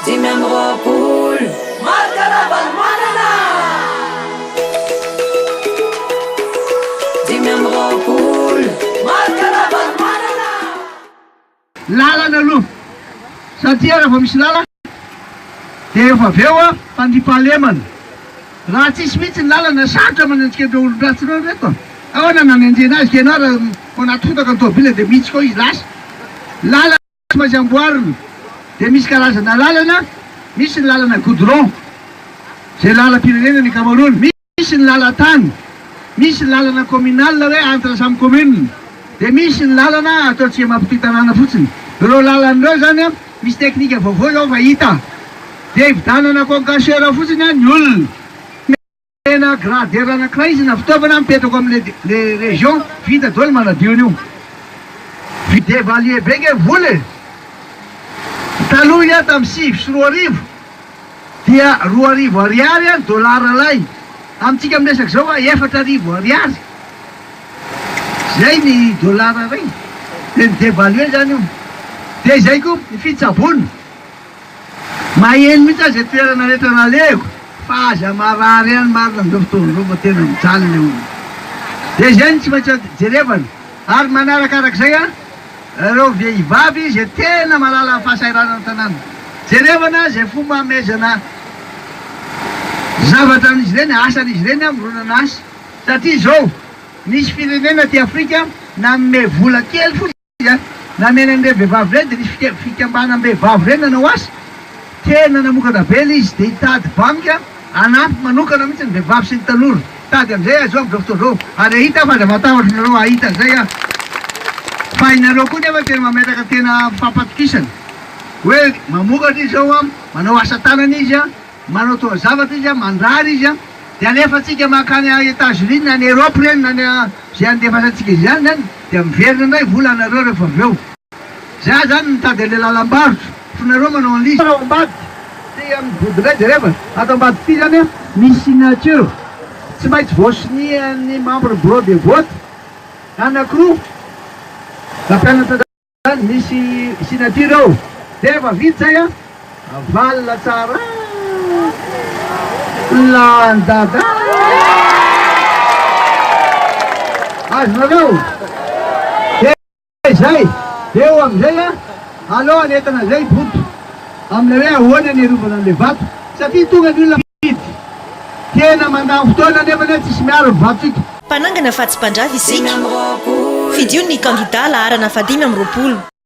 dimy amby roapolo marikaravalmanana dimy amby roapolo marikaravalmanana lalana aloha satria raha fa misy lala dia efa avy eo a fandripahalemana raha tsisy mihitsy ny lalana sarotra manentsika ireo olo-dratsireo reto ahoana nanenjena azy ke ianao raha anaty fotaka ny tômobila dia mihitsy koa izy lasa lalana maintsy amboarina dia misy karazana lalana misy ny lalana goudron zay lalam-pirenena ny kamarony misy ny lalan-tany misy ny lalana communal hoe entre samy commune dia misy ny lalana ataontsika mampititanàna fotsiny ireo lalan'ireo zany a misy teknika vaovao zao fahita dia hividanana concasseur fotsiny a ny olona ena gradeur anankiray izy na fitaovana mipetrako am'le région vita daholo manadio an'io dia valie be nge voly taloha ia tamin'ny 5 sy 2 arivo dia 2 arivo ariary a dolara lay amintsika miresaka zao a 4 arivo ariary zay ny dolara ray dia ny dévalue zany io dia zay koa ny fitsabony maheno mihitsy azy toerana rehetra naleko fa aza marary any marina am'izao fotoan'izao fa tena mijalina io dia zay ny tsy maintsy jerevana ary manarakarak'izay a ireo vehivavy zay tena malala fahasairana ny tanàna jerevana zay fomba amezana zavatra an'izy ireny asan'izy ireny amronana asa satria zao misy firenena ty Afrika nanome vola kely fotsiny namena an'ireo vehivavy reny dia nisy fikambana amin'ny vehivavy reny nanao asa tena namokana be ilay izy dia hitady banka anampy manokana mihitsy ny vehivavy sy ny tanora tady am'izay azo am'izao fotoan'izao ary ahita fa da matahotra nareo ahita zay a fa inareo koa nefa tena mametraka tena fampatokisana hoe mamokatra izy zao a manao asa tanana izy a manao toa zavatra izy a mandrary izy a dia alefa atsika makany a États-Unis na ny Europe reny na ny zay andefasantsika izy zany zany dia miverina indray vola anareo rehefa avy eo za zany mitady le lalam-barotra fonareo manao an'lisy ambady dia mibodiray de rehefa ato ambady ty zany a misy signature tsy maintsy voasinian'ny membre bureau de vote anankiroa da mpianatra zany misy signature ao dia efa vita zay a valina tsara landada azonareo dia zay dia eo am'izay a aloha netana zay boto am'le hoe ahoana ny arovana an'le vato satria tonga ny olona fidy tena mandany fotoana nefa ne tsisy miaro ny vatotsika mpanangana fatsy mpandrava isika fidio ny kandida laharana 5 amby 20